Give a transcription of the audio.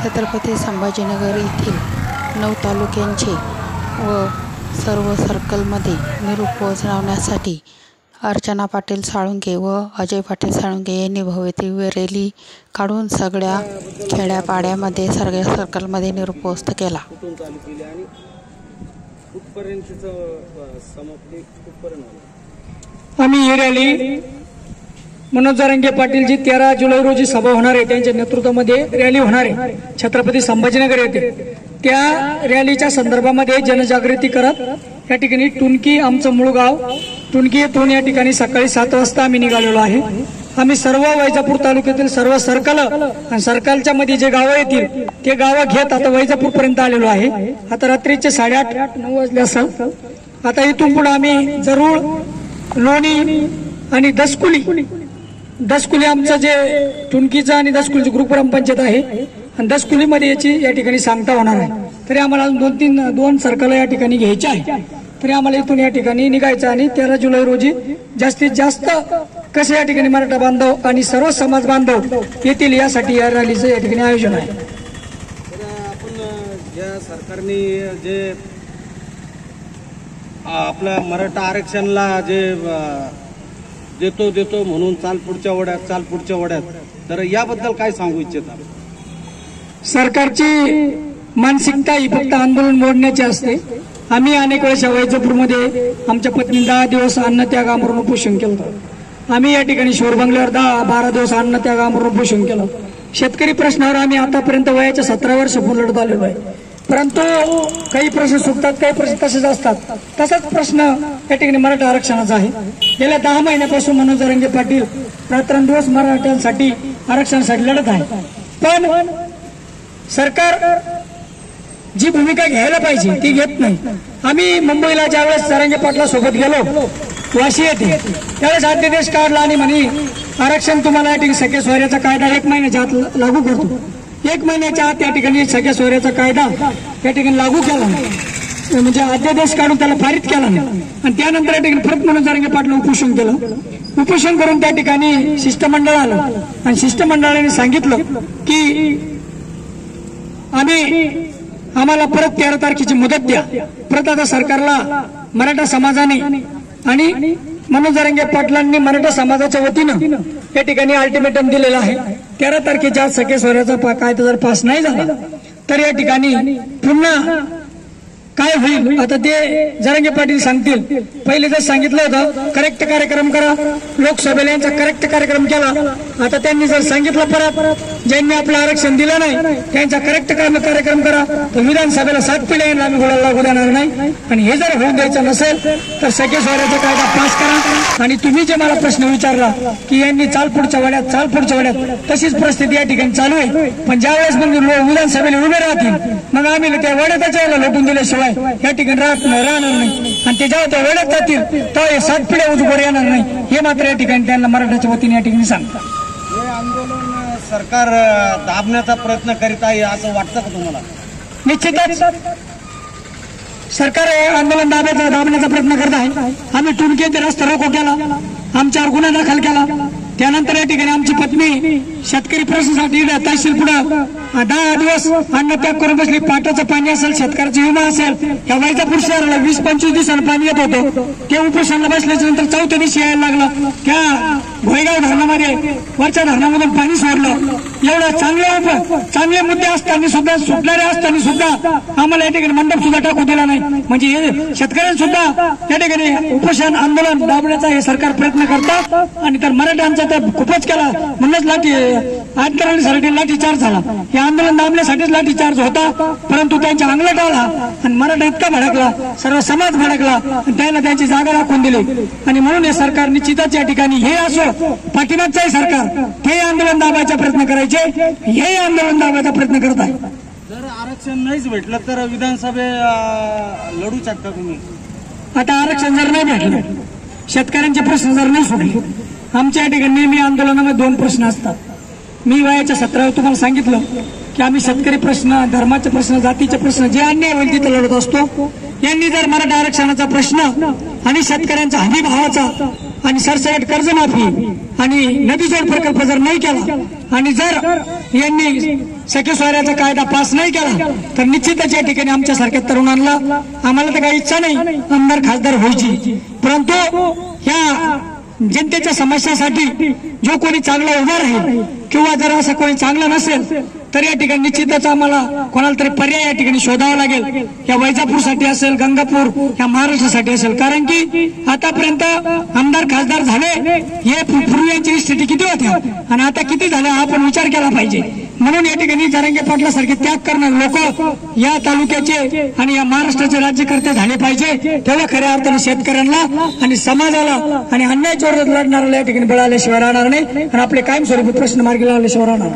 छत्रपती संभाजीनगर येथील 9 तालुक्यांचे व सर्व सर्कलमध्ये निरोप पोहोचवण्यासाठी अर्चना पाटील साळुंखे व अजय पाटील साळुंखे यांनी भव्य रॅली काढून सगळ्या खेड्यापाड्यामध्ये सगळ्या सर्कलमध्ये निरोप पोहोच केला। आम्ही ही रॅली मनोज जरांगे पाटील जी 13 जुलै रोजी सभा होणार आहे त्यांच्या नेतृत्वामध्ये रॅली होणार आहे छत्रपती संभाजीनगर येथे। त्या रॅलीच्या संदर्भामध्ये जनजागृती करत या ठिकाणी टुनकी आमचं मूळ गाव टुनकी येथून या ठिकाणी सकाळी 7 वाजता आम्ही निघालेलो आहे। आम्ही सर्व वैजापूर तालुक्यातील सर्व सर्कल आणि सर्कलच्या मध्ये जे गावं येतील ते गावं घेत आता वैजापूर पर्यंत आलेलो आहे। आता रात्रीचे 8:30-9 वाजले असेल। आता इथून पुढे आम्ही जरूर लोणी आणि दसकुली आमचं जे टुनकीचा आणि दसकुलीची ग्रुप ग्रामपंचायत आहे आणि दसकुलीमध्ये याची या ठिकाणी सांगता होणार आहे। तरी आम्हाला 2 सर्कल या ठिकाणी घ्यायचे आहे। तरी आम्हाला इथून या ठिकाणी निघायचं आणि 13 जुलै रोजी जास्तीत जास्त कसे या ठिकाणी मराठा बांधव आणि सर्व समाज बांधव येतील यासाठी या रॅलीचं या ठिकाणी आयोजन आहे। आपण ज्या सरकारने जे आपल्या मराठा आरक्षणाला जे देतो म्हणून चाल पुढच्या वड्यात तर याबद्दल काय सांगू इच्छिता? सरकारची मानसिकता ही फक्त आंदोलन मोडण्याची असते। आम्ही अनेक वेळेस वैजापूरमध्ये आमच्या पत्नी 10 दिवस अन्नत्याग आमरण उपोषण केलं। आम्ही या ठिकाणी शोर बंगल्यावर 10-12 दिवस अन्नत्याग आमरण उपोषण केलं। शेतकरी प्रश्नावर आम्ही आतापर्यंत वयाच्या 17 वर्ष लढत आलेलो आहे। परंतु काही प्रश्न सुटतात, काही प्रश्न तसेच असतात। तसाच प्रश्न या ठिकाणी मराठा आरक्षणाचा आहे। गेल्या 10 महिन्यापासून मनोज जरांगे पाटील रात्रंदिवस मराठ्यांसाठी आरक्षणासाठी लढत आहे। पण सरकार जी भूमिका घ्यायला पाहिजे ती घेत नाही। आम्ही मुंबईला ज्यावेळेस जरांगे पाटला सोबत गेलो वाशी येथे त्यावेळेस अध्यादेश काढला आणि म्हणे आरक्षण तुम्हाला या ठिकाणी सगळ्या सोयऱ्याचा कायदा 1 महिन्याच्या आत लागू करतो। 1 महिन्याच्या आत या ठिकाणी सगळ्या सोयऱ्याचा कायदा या ठिकाणी लागू केला म्हणजे अध्यादेश काढून त्याला पारित केला आणि त्यानंतर या ठिकाणी परत मनोज जरांगे पाटला उपोषण केलं। उपोषण करून त्या ठिकाणी शिष्टमंडळ आलं आणि शिष्टमंडळाने सांगितलं की आम्हाला परत 13 तारखेची मुदत द्या। परत आता सरकारला मराठा समाजाने आणि मनोज जरांगे पाटलांनी मराठा समाजाच्या वतीनं या ठिकाणी अल्टिमेटम दिलेला आहे। 13 तारखेच्या सगळ्या सोयऱ्याचा कायदा जर पास नाही झाला तर या ठिकाणी पुन्हा काय होईल आता ते जरांगे पाटील सांगतील। पहिले जर सांगितलं होतं करेक्ट कार्यक्रम करा, लोकसभेला यांचा करेक्ट कार्यक्रम केला। आता त्यांनी जर सांगितलं परत ज्यांनी आपलं आरक्षण दिलं नाही त्यांचा करेक्ट कार्यक्रम करा तर विधानसभेला 7 पिढ्या आम्ही बोलायला लागू देणार नाही। आणि हे जर होऊन द्यायचं नसेल तर सगळे सोयऱ्याचा कायदा पास करा। आणि तुम्ही जे मला प्रश्न विचारला की यांनी चाल पुढच्या वड्यात तशीच परिस्थिती या ठिकाणी चालू आहे। पण ज्यावेळेस मग विधानसभेला उभे राहतील मग आम्ही त्या वड्यातच यायला लोटून दिल्याशिवाय या ठिकाणी राहणार नाही। आणि ते जेव्हा त्या वेळेत जातील तेव्हा हे 7 पिढ्या उजवर येणार नाही हे मात्र या ठिकाणी त्यांना मराठाच्या वतीने या ठिकाणी सांगतात। हे आंदोलन सरकार दाबण्याचा प्रयत्न करीत आहे असं वाटतं का तुम्हाला? निश्चितच सरकार आंदोलन दाबण्याचा प्रयत्न करत आहे। आम्ही टुनकी येथे रस्ता रोको केला, आमच्यावर गुन्हा दाखल केला। त्यानंतर या ठिकाणी आमची पत्नी शेतकरी प्रश्नासाठी तहसील पुढे 10 दिवस अन्नत्याग करून बसली। पाटाचं पाणी असेल, शेतकऱ्याचा विमा असेल, या वैजापूर शहराला 20-25 दिवसांना पाणी येत होतं। ते उपोषणाला बसल्याच्या नंतर 4थ्या दिवशी यायला लागलं। त्या घोयगाव धरणामध्ये वरच्या धरणामधून पाणी सोडलं। एवढं चांगले मुद्दे असताना सुद्धा सुटणारे असताना सुद्धा आम्हाला या ठिकाणी मंडप सुद्धा टाकू दिला नाही। म्हणजे शेतकऱ्यांना सुद्धा या ठिकाणी उपोषण आंदोलन दाबण्याचा हे सरकार प्रयत्न करतात। आणि तर मराठ्यांचा तर खूपच केला म्हणूनच आंदोलनासाठी लाठीचार्ज झाला। हे आंदोलन दाबण्यासाठीच लाठीचार्ज होता परंतु त्यांच्या अंगलट आला आणि मराठा इतका भडकला, सर्व समाज भडकला आणि त्यांना त्यांची जागा राखून दिली। आणि म्हणून हे सरकार निश्चितच या ठिकाणी हे असो पाठीमागचंही सरकार हे आंदोलन दाबायचा प्रयत्न करायचे, हे आंदोलन दाबायचा प्रयत्न करत आहे। जर आरक्षण नाहीच भेटलं तर विधानसभे लढू शकता तुम्ही? आता आरक्षण जर नाही भेटलं, शेतकऱ्यांचे प्रश्न जर नाही सुटले, आमच्या या ठिकाणी नेहमी आंदोलनामध्ये 2 प्रश्न असतात। मी वयाच्या 17 तुम्हाला सांगितलं की आम्ही शेतकरी प्रश्न, धर्माचे प्रश्न, जातीचे प्रश्न जे अन्याय होईल तिथे लढत असतो। यांनी जर मराठा आरक्षणाचा प्रश्न आणि शेतकऱ्यांचा हमी भावाचा आणि सरसकट कर्जमाफी आणि नदीजोड प्रकल्प जर नाही केला आणि जर यांनी सखी सोयऱ्याचा कायदा पास नाही केला तर निश्चितच या ठिकाणी आमच्यासारख्या तरुणांना आम्हाला तर काही इच्छा नाही आमदार खासदार व्हायची, परंतु ह्या जनतेच्या समस्यासाठी जो कोणी चांगला उभा राहील किंवा जर असं कोणी चांगलं नसेल तर या ठिकाणी निश्चितच आम्हाला कोणाला तरी पर्याय या ठिकाणी शोधावा लागेल. या वैजापूरसाठी असेल, गंगापूर या महाराष्ट्रासाठी असेल, कारण की आतापर्यंत आमदार खासदार झाले हे पूर्वीची स्थिती किती होत्या आणि आता किती झाल्या हा आपण विचार केला पाहिजे. म्हणून या ठिकाणी जरांगे पाटलासारखे त्याग करणारे लोक या तालुक्याचे आणि या महाराष्ट्राचे राज्यकर्ते झाले पाहिजे. तेव्हा खऱ्या अर्थाने शेतकऱ्यांना आणि समाजाला आणि अन्यायाच्या विरोधात लढणाऱ्याला या ठिकाणी बळ आल्याशिवाय राहणार नाही आणि आपले कायमस्वरूपी प्रश्न मार्गी लावल्याशिवाय राहणार.